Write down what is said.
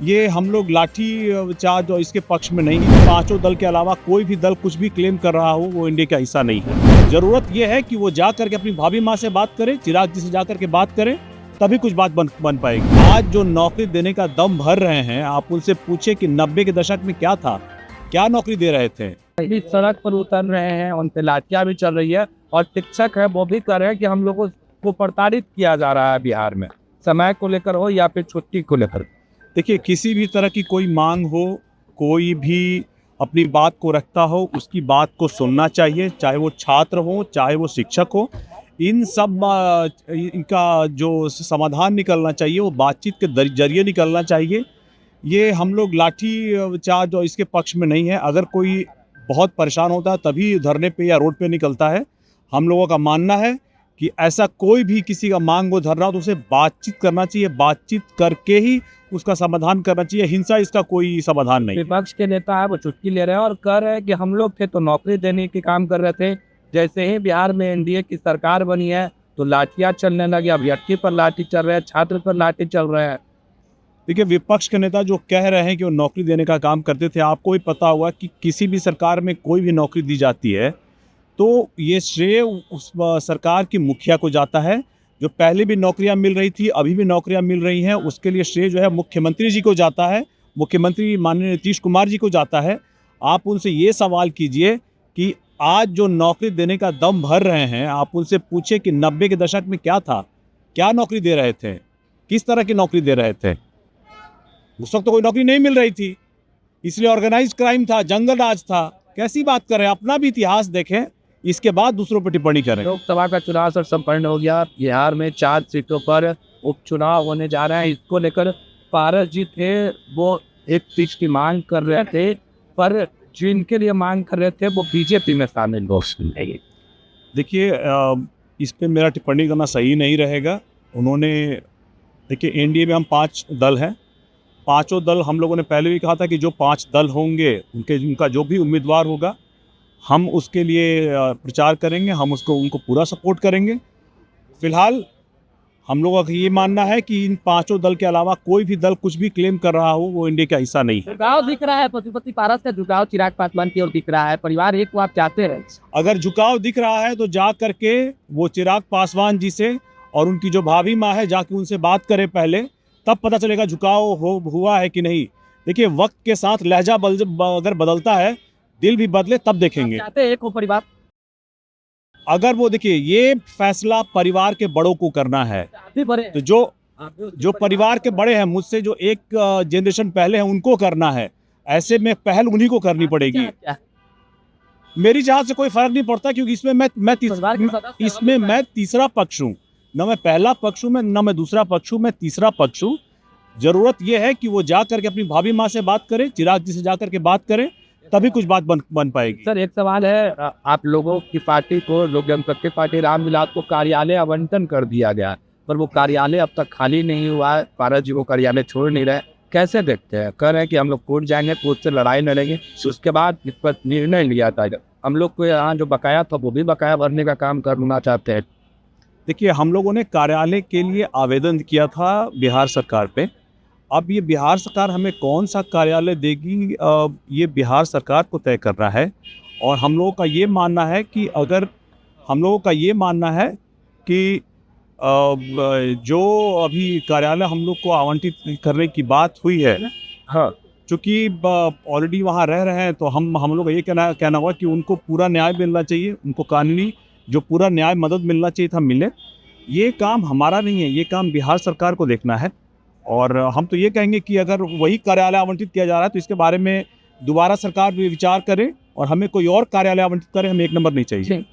ये हम लोग लाठी चार्ज और इसके पक्ष में नहीं है। पांचों दल के अलावा कोई भी दल कुछ भी क्लेम कर रहा हो वो इंडिया का हिस्सा नहीं है। जरूरत ये है कि वो जा करके अपनी भाभी माँ से बात करें, चिराग जी से जा करके बात करें, तभी कुछ बात बन पाएगी। आज जो नौकरी देने का दम भर रहे हैं, आप उनसे पूछे कि 90 के दशक में क्या था, क्या नौकरी दे रहे थे। भी सड़क पर उतर रहे हैं, उन पे लाठियां भी चल रही है और शिक्षक है वो भी कह रहे हैं कि हम लोगों को प्रताड़ित किया जा रहा है बिहार में, समय को लेकर हो या फिर छुट्टी को लेकर। देखिए, किसी भी तरह की कोई मांग हो, कोई भी अपनी बात को रखता हो, उसकी बात को सुनना चाहिए, चाहे वो छात्र हो, चाहे वो शिक्षक हो। इन सब इनका जो समाधान निकलना चाहिए वो बातचीत के जरिए निकलना चाहिए। ये हम लोग लाठी चार्ज और इसके पक्ष में नहीं है। अगर कोई बहुत परेशान होता है तभी धरने पे या रोड पे निकलता है। हम लोगों का मानना है कि ऐसा कोई भी किसी का मांग हो, धरना हो, तो उसे बातचीत करना चाहिए, बातचीत करके ही उसका समाधान करना चाहिए। हिंसा इसका कोई समाधान नहीं। विपक्ष के नेता है वो चुटकी ले रहे हैं और कह रहे हैं कि हम लोग थे तो नौकरी देने के काम कर रहे थे, जैसे ही बिहार में एनडीए की सरकार बनी है तो लाठियां चलने लगी, अभ्यर्थी पर लाठी चल रहे हैं, छात्र पर लाठी चल रहे हैं। देखिए, विपक्ष के नेता जो कह रहे हैं कि वो नौकरी देने का काम करते थे, आपको भी पता होगा कि किसी भी सरकार में कोई भी नौकरी दी जाती है तो ये श्रेय उस सरकार की मुखिया को जाता है। जो पहले भी नौकरियां मिल रही थी, अभी भी नौकरियां मिल रही हैं, उसके लिए श्रेय जो है मुख्यमंत्री जी को जाता है, मुख्यमंत्री माननीय नीतीश कुमार जी को जाता है। आप उनसे ये सवाल कीजिए कि आज जो नौकरी देने का दम भर रहे हैं, आप उनसे पूछे कि 90 के दशक में क्या था, क्या नौकरी दे रहे थे, किस तरह की नौकरी दे रहे थे। उस वक्त तो कोई नौकरी नहीं मिल रही थी, इसलिए ऑर्गेनाइज्ड क्राइम था, जंगल राज था। कैसी बात कर रहे हैं? अपना भी इतिहास देखें, इसके बाद दूसरों पर टिप्पणी करें। लोकसभा का चुनाव सर संपन्न हो गया। बिहार में 4 सीटों पर उपचुनाव होने जा रहे हैं। इसको लेकर पारस जी थे वो एक सीट की मांग कर रहे थे, पर जिनके लिए मांग कर रहे थे वो बीजेपी में शामिल लोग नहीं। देखिए, इस पे मेरा टिप्पणी करना सही नहीं रहेगा। उन्होंने, देखिए, एनडीए में हम 5 दल हैं। पांचों दल, हम लोगों ने पहले भी कहा था कि जो 5 दल होंगे उनका जो भी उम्मीदवार होगा हम उसके लिए प्रचार करेंगे, हम उनको पूरा सपोर्ट करेंगे। फिलहाल हम लोगों का ये मानना है कि इन 5 दल के अलावा कोई भी दल कुछ भी क्लेम कर रहा हो वो इंडिया का हिस्सा नहीं है। झुकाव दिख रहा है, पशुपति पारस का झुकाव चिराग पासवान की ओर दिख रहा है। परिवार एक को आप चाहते हैं? अगर झुकाव दिख रहा है तो जा करके वो चिराग पासवान जी से और उनकी जो भाभी माँ है जाके उनसे बात करें पहले, तब पता चलेगा झुकाव हुआ है कि नहीं। देखिए, वक्त के साथ लहजा अगर बदलता है, दिल भी बदले, तब देखेंगे। चाहते हैं एक हो परिवार? अगर वो, देखिए, ये फैसला परिवार के बड़ों को करना है, तो जो परिवार के बड़े हैं, मुझसे जो एक जनरेशन पहले हैं, उनको करना है। ऐसे में पहल उन्हीं को करनी पड़ेगी। मेरी जहां से कोई फर्क नहीं पड़ता, क्योंकि इसमें मैं तीसरा पक्ष हूँ। न मैं पहला पक्ष हूँ, न मैं दूसरा पक्ष हूँ, मैं तीसरा पक्ष हूँ। जरूरत यह है कि वो जा करके अपनी भाभी माँ से बात करें, चिराग जी से जा करके बात करें, तभी कुछ बात बन पाएगी। सर एक सवाल है, आप लोगों की पार्टी को, लोक जनशक्ति पार्टी, रामविलास को कार्यालय आवंटन कर दिया गया, पर वो कार्यालय अब तक खाली नहीं हुआ है। पारस जी वो कार्यालय छोड़ नहीं रहे, कैसे देखते हैं? कह रहे हैं कि हम लोग कोर्ट जाएंगे, कोर्ट से लड़ाई लड़ेंगे, उसके बाद इस पर निर्णय लिया जाएगा। हम लोग को यहाँ जो बकाया था वो भी बकाया भरने का काम करना चाहते हैं। देखिए, हम लोगों ने कार्यालय के लिए आवेदन किया था बिहार सरकार पे। अब ये बिहार सरकार हमें कौन सा कार्यालय देगी, ये बिहार सरकार को तय करना है। और हम लोगों का ये मानना है कि जो अभी कार्यालय हम लोग को आवंटित करने की बात हुई है, हाँ, चूँकि ऑलरेडी वहाँ रह रहे हैं, तो हम लोग का ये कहना हुआ कि उनको पूरा न्याय मिलना चाहिए, उनको कानूनी जो पूरा न्याय मदद मिलना चाहिए था, मिले। ये काम हमारा नहीं है, ये काम बिहार सरकार को देखना है। और हम तो ये कहेंगे कि अगर वही कार्यालय आवंटित किया जा रहा है तो इसके बारे में दोबारा सरकार भी विचार करे और हमें कोई और कार्यालय आवंटित करे, हमें 1 नंबर नहीं चाहिए।